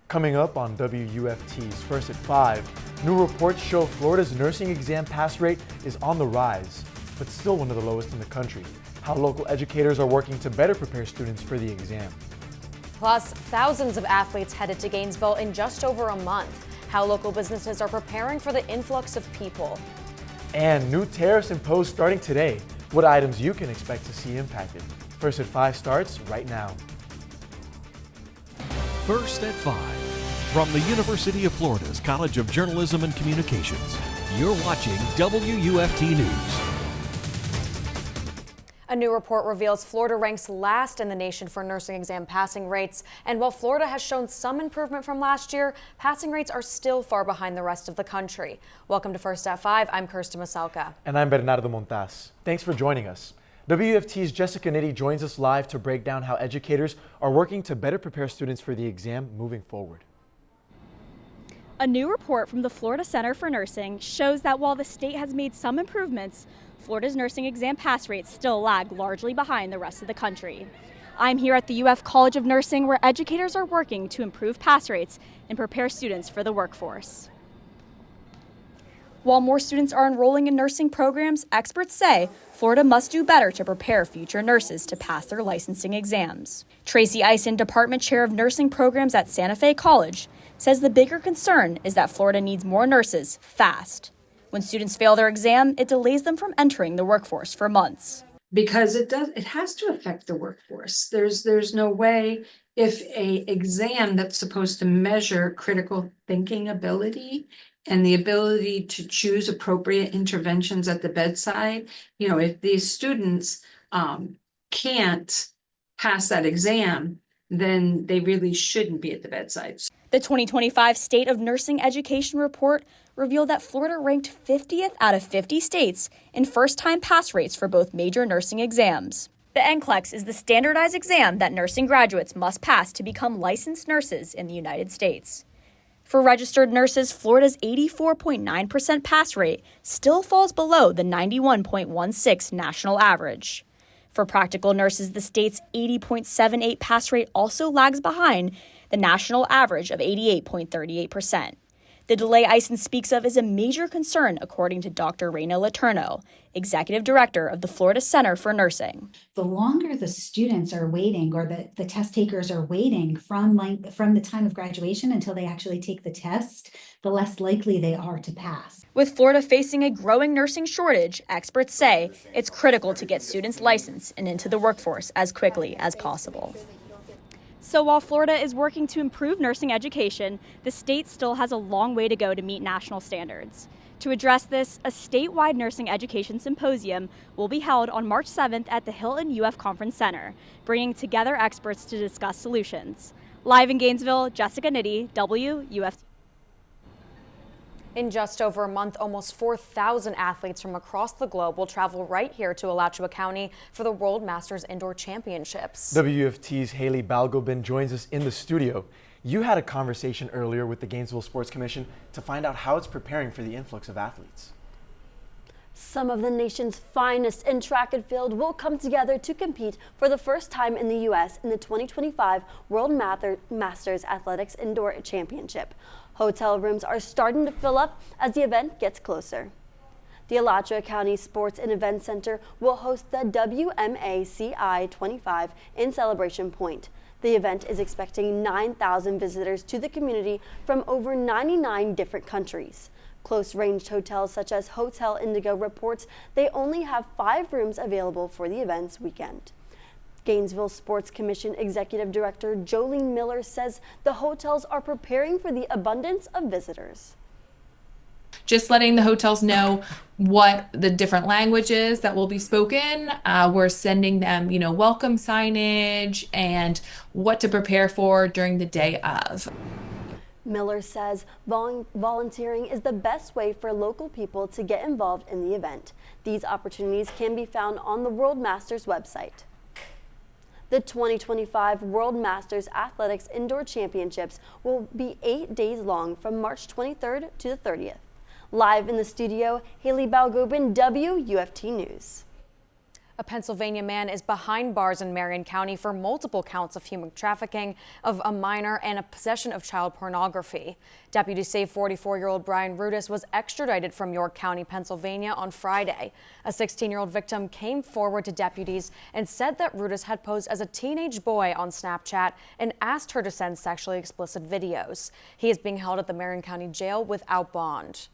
Coming up on WUFT's First at 5, new reports show Florida's nursing exam pass rate is on the rise, but still one of the lowest in the country. How local educators are working to better prepare students for the exam. Plus, thousands of athletes headed to Gainesville in just over a month. How local businesses are preparing for the influx of people. And new tariffs imposed starting today. What items you can expect to see impacted. First at 5 starts right now. First at 5. From the University of Florida's College of Journalism and Communications, you're watching WUFT News. A new report reveals Florida ranks last in the nation for nursing exam passing rates. And while Florida has shown some improvement from last year, passing rates are still far behind the rest of the country. Welcome to First at 5. I'm Kirsten Maselka. And I'm Bernardo Montas. Thanks for joining us. WUFT's Jesica Nitti joins us live to break down how educators are working to better prepare students for the exam moving forward. A new report from the Florida Center for Nursing shows that while the state has made some improvements, Florida's nursing exam pass rates still lag largely behind the rest of the country. I'm here at the UF College of Nursing, where educators are working to improve pass rates and prepare students for the workforce. While more students are enrolling in nursing programs, experts say Florida must do better to prepare future nurses to pass their licensing exams. Tracy Eisen, Department Chair of Nursing Programs at Santa Fe College, says the bigger concern is that Florida needs more nurses fast. When students fail their exam, it delays them from entering the workforce for months. Because it has to affect the workforce. There's no way, if a exam that's supposed to measure critical thinking ability and the ability to choose appropriate interventions at the bedside, if these students can't pass that exam, then they really shouldn't be at the bedside. The 2025 State of Nursing Education Report revealed that Florida ranked 50th out of 50 states in first-time pass rates for both major nursing exams. The NCLEX is the standardized exam that nursing graduates must pass to become licensed nurses in the United States. For registered nurses, Florida's 84.9% pass rate still falls below the 91.16 national average. For practical nurses, the state's 80.78 pass rate also lags behind the national average of 88.38%. The delay Eisen speaks of is a major concern, according to Dr. Reina Letourneau, Executive Director of the Florida Center for Nursing. The longer the students are waiting, or the test takers are waiting from the time of graduation until they actually take the test, the less likely they are to pass. With Florida facing a growing nursing shortage, experts say it's critical to get students licensed and into the workforce as quickly as possible. So while Florida is working to improve nursing education, the state still has a long way to go to meet national standards. To address this, a statewide nursing education symposium will be held on March 7th at the Hilton UF Conference Center, bringing together experts to discuss solutions. Live in Gainesville, Jesica Nitti, WUFT. In just over a month, almost 4,000 athletes from across the globe will travel right here to Alachua County for the World Masters Indoor Championships. WUFT's Hayli Balgobin joins us in the studio. You had a conversation earlier with the Gainesville Sports Commission to find out how it's preparing for the influx of athletes. Some of the nation's finest in track and field will come together to compete for the first time in the U.S. in the 2025 World Masters Athletics Indoor Championship. Hotel rooms are starting to fill up as the event gets closer. The Alachua County Sports and Event Center will host the WMACI 25 in Celebration Point. The event is expecting 9,000 visitors to the community from over 99 different countries. Close-ranged hotels such as Hotel Indigo reports they only have 5 rooms available for the event's weekend. Gainesville Sports Commission Executive Director Jolene Miller says the hotels are preparing for the abundance of visitors. Just letting the hotels know what the different languages that will be spoken. We're sending them, welcome signage and what to prepare for during the day of. Miller says volunteering is the best way for local people to get involved in the event. These opportunities can be found on the World Masters website. The 2025 World Masters Athletics Indoor Championships will be 8 days long from March 23rd to the 30th. Live in the studio, Hayli Balgobin, WUFT News. A Pennsylvania man is behind bars in Marion County for multiple counts of human trafficking of a minor and a possession of child pornography. Deputies say 44-year-old Brian Rudis was extradited from York County, Pennsylvania on Friday. A 16-year-old victim came forward to deputies and said that Rudis had posed as a teenage boy on Snapchat and asked her to send sexually explicit videos. He is being held at the Marion County Jail without bond.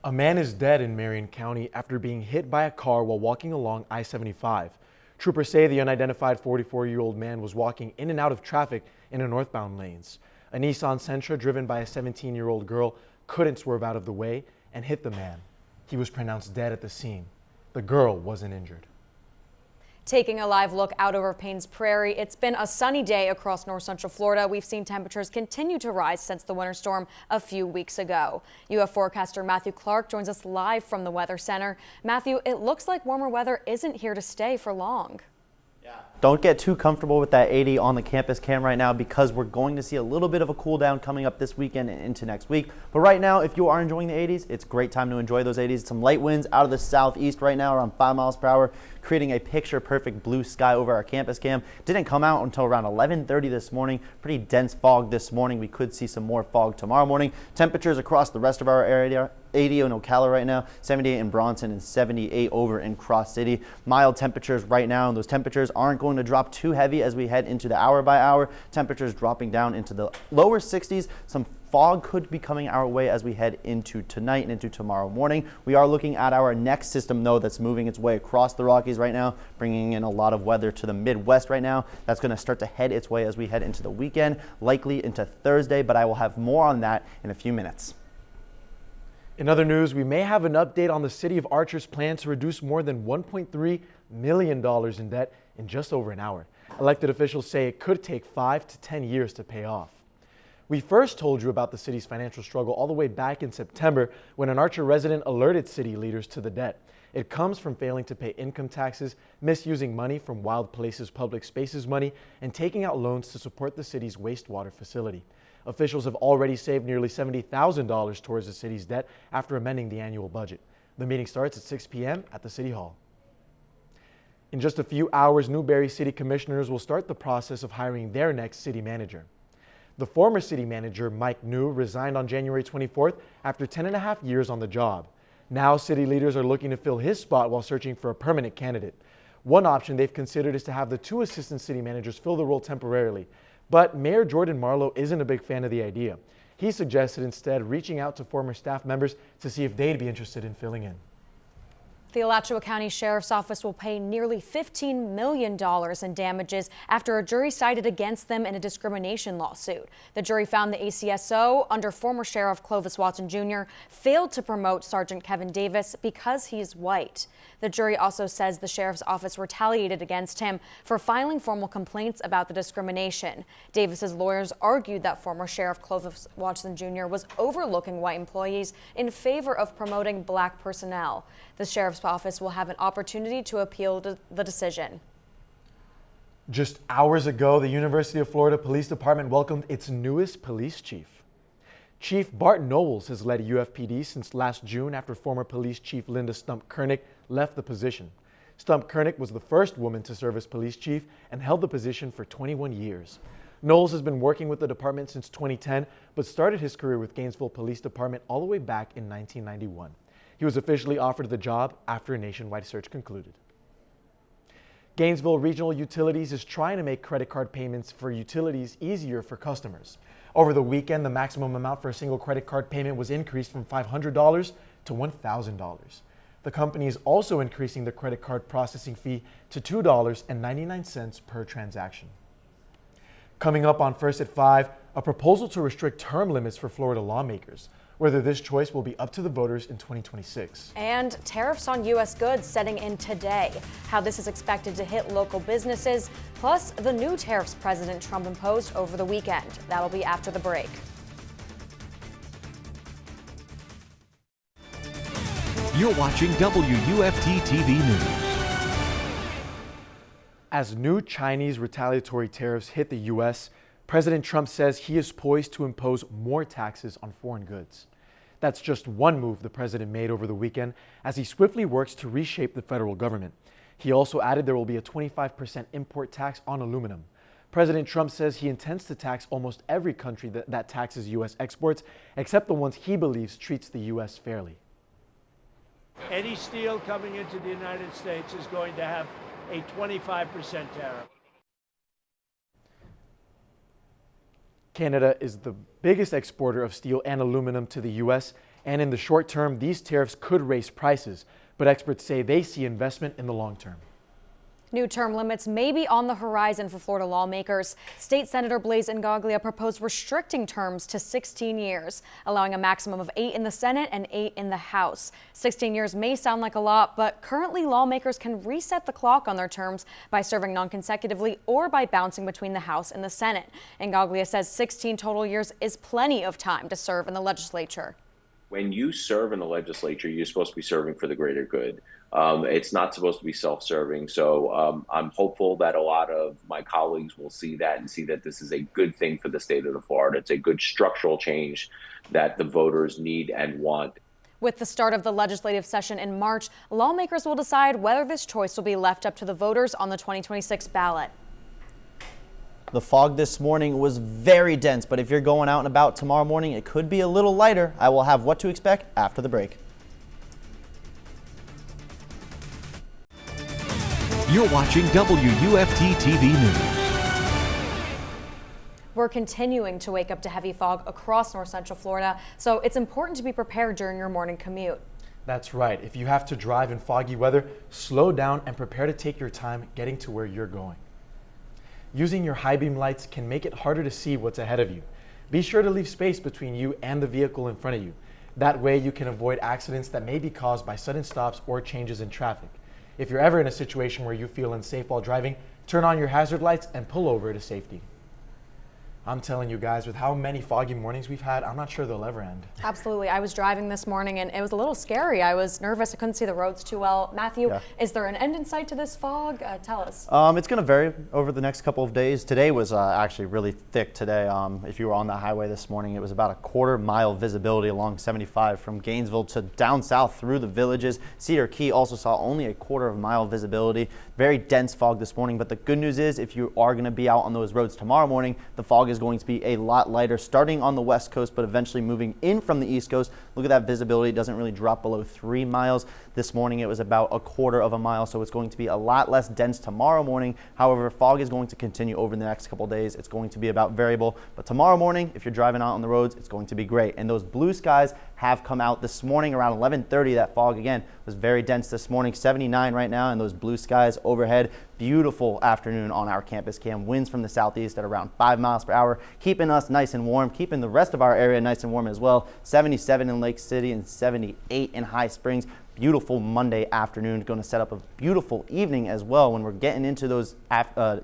A man is dead in Marion County after being hit by a car while walking along I-75. Troopers say the unidentified 44-year-old man was walking in and out of traffic in the northbound lanes. A Nissan Sentra driven by a 17-year-old girl couldn't swerve out of the way and hit the man. He was pronounced dead at the scene. The girl wasn't injured. Taking a live look out over Paynes Prairie, it's been a sunny day across north central Florida. We've seen temperatures continue to rise since the winter storm a few weeks ago. UF forecaster Matthew Clark joins us live from the Weather Center. Matthew, it looks like warmer weather isn't here to stay for long. Don't get too comfortable with that 80 on the campus cam right now because we're going to see a little bit of a cool down coming up this weekend and into next week. But right now, if you are enjoying the 80s, it's a great time to enjoy those 80s. Some light winds out of the southeast right now around 5 miles per hour, creating a picture perfect blue sky over our campus cam. Didn't come out until around 11:30 this morning. Pretty dense fog this morning. We could see some more fog tomorrow morning. Temperatures across the rest of our area. 80 in Ocala right now, 78 in Bronson, and 78 over in Cross City. Mild temperatures right now, and those temperatures aren't going to drop too heavy as we head into the hour by hour. Temperatures dropping down into the lower 60s. Some fog could be coming our way as we head into tonight and into tomorrow morning. We are looking at our next system, though, that's moving its way across the Rockies right now, bringing in a lot of weather to the Midwest right now. That's going to start to head its way as we head into the weekend, likely into Thursday, but I will have more on that in a few minutes. In other news, we may have an update on the city of Archer's plan to reduce more than $1.3 million in debt in just over an hour. Elected officials say it could take 5 to 10 years to pay off. We first told you about the city's financial struggle all the way back in September when an Archer resident alerted city leaders to the debt. It comes from failing to pay income taxes, misusing money from Wild Places Public Spaces money, and taking out loans to support the city's wastewater facility. Officials have already saved nearly $70,000 towards the city's debt after amending the annual budget. The meeting starts at 6 p.m. at the City Hall. In just a few hours, Newberry City Commissioners will start the process of hiring their next city manager. The former city manager, Mike New, resigned on January 24th after 10.5 years on the job. Now, city leaders are looking to fill his spot while searching for a permanent candidate. One option they've considered is to have the 2 assistant city managers fill the role temporarily. But Mayor Jordan Marlowe isn't a big fan of the idea. He suggested instead reaching out to former staff members to see if they'd be interested in filling in. The Alachua County Sheriff's Office will pay nearly $15 million in damages after a jury sided against them in a discrimination lawsuit. The jury found the ACSO, under former Sheriff Clovis Watson Jr., failed to promote Sergeant Kevin Davis because he's white. The jury also says the Sheriff's Office retaliated against him for filing formal complaints about the discrimination. Davis's lawyers argued that former Sheriff Clovis Watson Jr. was overlooking white employees in favor of promoting black personnel. The Sheriff's Office will have an opportunity to appeal the decision. Just hours ago, the University of Florida Police Department welcomed its newest police chief. Chief Bart Knowles has led UFPD since last June after former police chief Linda Stump-Kernick left the position. Stump-Kernick was the first woman to serve as police chief and held the position for 21 years. Knowles has been working with the department since 2010, but started his career with Gainesville Police Department all the way back in 1991. He was officially offered the job after a nationwide search concluded. Gainesville Regional Utilities is trying to make credit card payments for utilities easier for customers. Over the weekend, the maximum amount for a single credit card payment was increased from $500 to $1,000. The company is also increasing the credit card processing fee to $2.99 per transaction. Coming up on First at 5, a proposal to restrict term limits for Florida lawmakers. Whether this choice will be up to the voters in 2026. And tariffs on U.S. goods setting in today. How this is expected to hit local businesses, plus the new tariffs President Trump imposed over the weekend. That'll be after the break. You're watching WUFT-TV News. As new Chinese retaliatory tariffs hit the U.S., President Trump says he is poised to impose more taxes on foreign goods. That's just one move the president made over the weekend as he swiftly works to reshape the federal government. He also added there will be a 25% import tax on aluminum. President Trump says he intends to tax almost every country that taxes U.S. exports, except the ones he believes treats the U.S. fairly. Any steel coming into the United States is going to have a 25% tariff. Canada is the biggest exporter of steel and aluminum to the U.S., and in the short term, these tariffs could raise prices, but experts say they see investment in the long term. New term limits may be on the horizon for Florida lawmakers. State Senator Blaise Ingoglia proposed restricting terms to 16 years, allowing a maximum of 8 in the Senate and 8 in the House. 16 years may sound like a lot, but currently lawmakers can reset the clock on their terms by serving non-consecutively or by bouncing between the House and the Senate. Ingoglia says 16 total years is plenty of time to serve in the legislature. When you serve in the legislature, you're supposed to be serving for the greater good. It's not supposed to be self-serving. So I'm hopeful that a lot of my colleagues will see that and see that this is a good thing for the state of Florida. It's a good structural change that the voters need and want. With the start of the legislative session in March, lawmakers will decide whether this choice will be left up to the voters on the 2026 ballot. The fog this morning was very dense, but if you're going out and about tomorrow morning, it could be a little lighter. I will have what to expect after the break. You're watching WUFT-TV News. We're continuing to wake up to heavy fog across north central Florida, so it's important to be prepared during your morning commute. That's right. If you have to drive in foggy weather, slow down and prepare to take your time getting to where you're going. Using your high beam lights can make it harder to see what's ahead of you. Be sure to leave space between you and the vehicle in front of you. That way you can avoid accidents that may be caused by sudden stops or changes in traffic. If you're ever in a situation where you feel unsafe while driving, turn on your hazard lights and pull over to safety. I'm telling you guys, with how many foggy mornings we've had, I'm not sure they'll ever end. Absolutely. I was driving this morning and it was a little scary. I was nervous. I couldn't see the roads too well. Matthew, is there an end in sight to this fog? Tell us. It's going to vary over the next couple of days. Today was actually really thick today. If you were on the highway this morning, it was about a quarter-mile visibility along 75 from Gainesville to down south through the villages. Cedar Key also saw only a quarter-mile visibility. Very dense fog this morning, but the good news is if you are going to be out on those roads tomorrow morning, the fog is going to be a lot lighter, starting on the west coast, but eventually moving in from the east coast. Look at that visibility. It doesn't really drop below 3 miles. This morning it was about a quarter of a mile, so it's going to be a lot less dense tomorrow morning. However, fog is going to continue over the next couple days. It's going to be about variable, but tomorrow morning, if you're driving out on the roads, it's going to be great. And those blue skies have come out this morning around 11:30. That fog again was very dense this morning, 79 right now, and those blue skies overhead. Beautiful afternoon on our campus cam. Winds from the southeast at around 5 miles per hour, keeping us nice and warm, keeping the rest of our area nice and warm as well. 77 in Lake City and 78 in High Springs. Beautiful Monday afternoon. Going to set up a beautiful evening as well when we're getting into those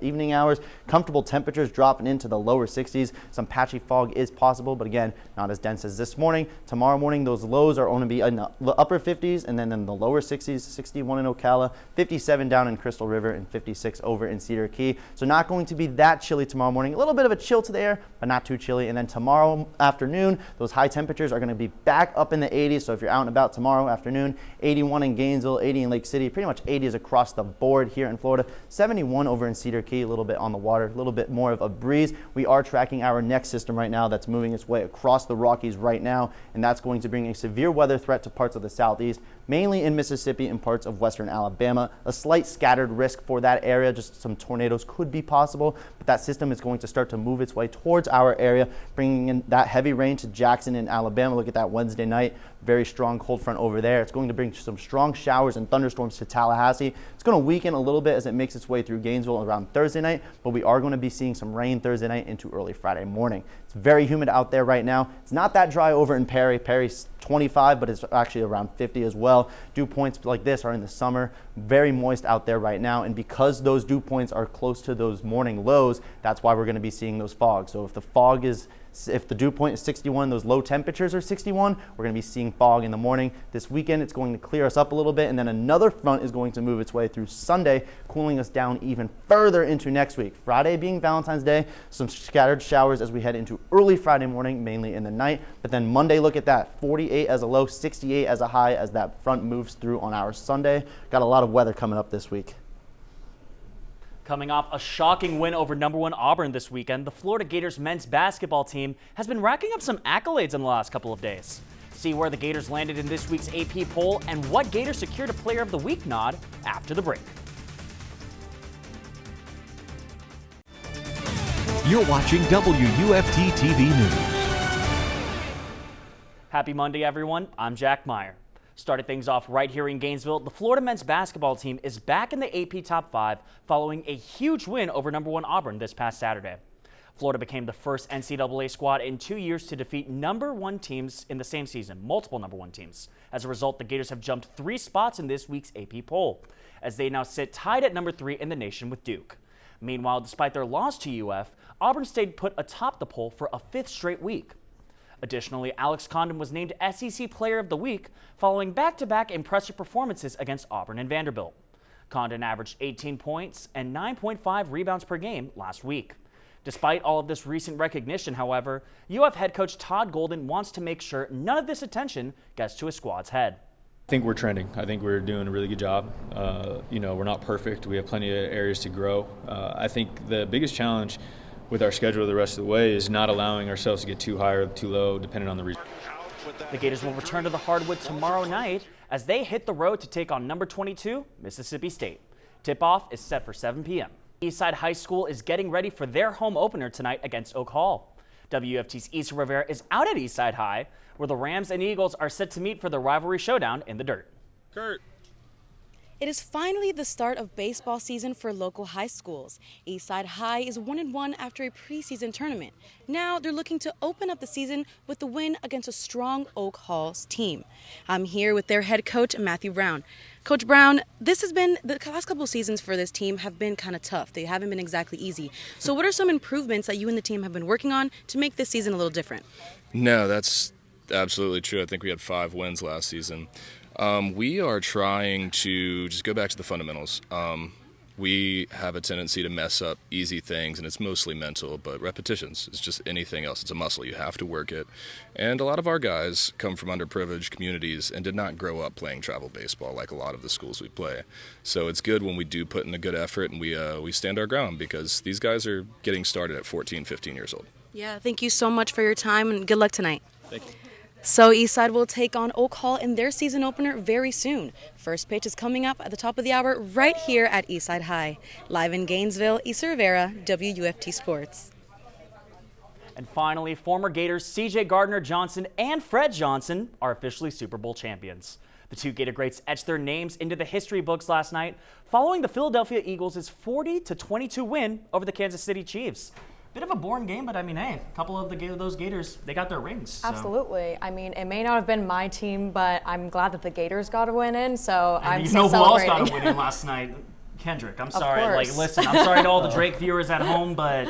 evening hours. Comfortable temperatures dropping into the lower 60s. Some patchy fog is possible, but again, not as dense as this morning. Tomorrow morning, those lows are going to be in the upper 50s and then in the lower 60s, 61 in Ocala, 57 down in Crystal River, and 56 over in Cedar Key. So not going to be that chilly tomorrow morning. A little bit of a chill to the air, but not too chilly. And then tomorrow afternoon, those high temperatures are going to be back up in the 80s. So if you're out and about tomorrow afternoon, 81 in Gainesville, 80 in Lake City, pretty much 80s across the board here in Florida. 71 over in Cedar Key, a little bit on the water, a little bit more of a breeze. We are tracking our next system right now that's moving its way across the Rockies right now, and that's going to bring a severe weather threat to parts of the southeast, mainly in Mississippi and parts of western Alabama. A slight scattered risk for that area, just some tornadoes could be possible, but that system is going to start to move its way towards our area, bringing in that heavy rain to Jackson and Alabama. Look at that Wednesday night. Very strong cold front over there. It's going to bring some strong showers and thunderstorms to Tallahassee. It's going to weaken a little bit as it makes its way through Gainesville around Thursday night, but we are going to be seeing some rain Thursday night into early Friday morning. It's very humid out there right now. It's not that dry over in Perry. Perry's 25, but it's actually around 50 as well. Dew points like this are in the summer. very moist out there right now, and because those dew points are close to those morning lows, that's why we're going to be seeing those fogs. So if the dew point is 61, those low temperatures are 61, we're going to be seeing fog in the morning. This weekend, it's going to clear us up a little bit, and then another front is going to move its way through Sunday, cooling us down even further into next week. Friday being Valentine's Day, some scattered showers as we head into early Friday morning, mainly in the night. But then Monday, look at that, 48 as a low, 68 as a high as that front moves through on our Sunday. Got a lot of weather coming up this week. Coming off a shocking win over #1 Auburn this weekend, the Florida Gators men's basketball team has been racking up some accolades in the last couple of days. See where the Gators landed in this week's AP poll and what Gator secured a Player of the Week nod after the break. You're watching WUFT-TV News. Happy Monday, everyone. I'm Jack Meyer. Started things off right here in Gainesville. The Florida men's basketball team is back in the AP Top 5 following a huge win over #1 Auburn this past Saturday. Florida became the first NCAA squad in 2 years to defeat #1 teams in the same season, multiple #1 teams. As a result, the Gators have jumped 3 spots in this week's AP poll, as they now sit tied at #3 in the nation with Duke. Meanwhile, despite their loss to UF, Auburn stayed put atop the poll for a 5th straight week. Additionally, Alex Condon was named SEC Player of the Week following back-to-back impressive performances against Auburn and Vanderbilt. Condon averaged 18 points and 9.5 rebounds per game last week. Despite all of this recent recognition, however, UF head coach Todd Golden wants to make sure none of this attention gets to his squad's head. I think we're trending. I think we're doing a really good job. We're not perfect. We have plenty of areas to grow. I think the biggest challenge with our schedule the rest of the way is not allowing ourselves to get too high or too low, depending on the result. The Gators will return to the hardwood tomorrow night as they hit the road to take on number 22, Mississippi State. Tip-off is set for 7 p.m. Eastside High School is getting ready for their home opener tonight against Oak Hall. WUFT's Issa Rivera is out at Eastside High, where the Rams and Eagles are set to meet for the rivalry showdown in the dirt. Kurt. It is finally the start of baseball season for local high schools. Eastside High is 1-1 after a preseason tournament. Now they're looking to open up the season with the win against a strong Oak Hall's team. I'm here with their head coach, Matthew Brown. Coach Brown, the last couple of seasons for this team have been kind of tough. They haven't been exactly easy. So what are some improvements that you and the team have been working on to make this season a little different? No, that's absolutely true. I think we had 5 wins last season. We are trying to just go back to the fundamentals. We have a tendency to mess up easy things, and it's mostly mental, but repetitions is just anything else. It's a muscle. You have to work it. And a lot of our guys come from underprivileged communities and did not grow up playing travel baseball like a lot of the schools we play. So it's good when we do put in a good effort and we stand our ground, because these guys are getting started at 14, 15 years old. Yeah, thank you so much for your time, and good luck tonight. Thank you. So Eastside will take on Oak Hall in their season opener very soon. First pitch is coming up at the top of the hour right here at Eastside High. Live in Gainesville, Issa Rivera, WUFT Sports. And finally, former Gators C.J. Gardner-Johnson and Fred Johnson are officially Super Bowl champions. The two Gator greats etched their names into the history books last night following the Philadelphia Eagles' 40-22 win over the Kansas City Chiefs. Bit of a boring game, but I mean, hey, a couple of those Gators, they got their rings. So. Absolutely. I mean, it may not have been my team, but I'm glad that the Gators got a win in, so I'm you still know celebrating. who else got a win in last night? Kendrick. I'm sorry. Listen, I'm sorry to all the Drake viewers at home, but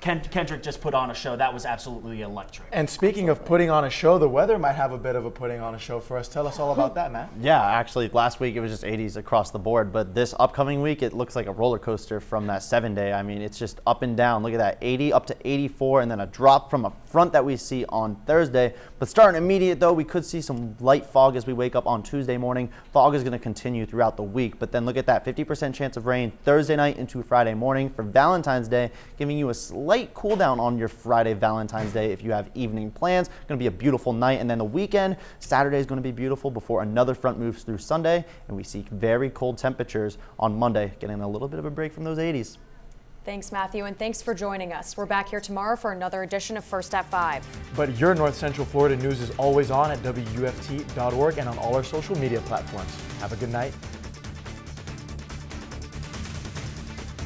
Kendrick just put on a show that was absolutely electric. And speaking of putting on a show, the weather might have a bit of a putting on a show for us. Tell us all about that, Matt. Yeah, actually, last week it was just 80s across the board, but this upcoming week it looks like a roller coaster from that 7-day. I mean, it's just up and down. Look at that, 80 up to 84, and then a drop from a front that we see on Thursday. But starting immediate, though, we could see some light fog as we wake up on Tuesday morning. Fog is going to continue throughout the week, but then look at that, 50% chance of rain Thursday night into Friday morning for Valentine's Day, giving you a slight cool down on your Friday, Valentine's Day if you have evening plans. It's going to be a beautiful night, and then the weekend, Saturday is going to be beautiful before another front moves through Sunday, and we see very cold temperatures on Monday, getting a little bit of a break from those 80s. Thanks, Matthew, and thanks for joining us. We're back here tomorrow for another edition of First at 5. But your North Central Florida news is always on at WUFT.org and on all our social media platforms. Have a good night.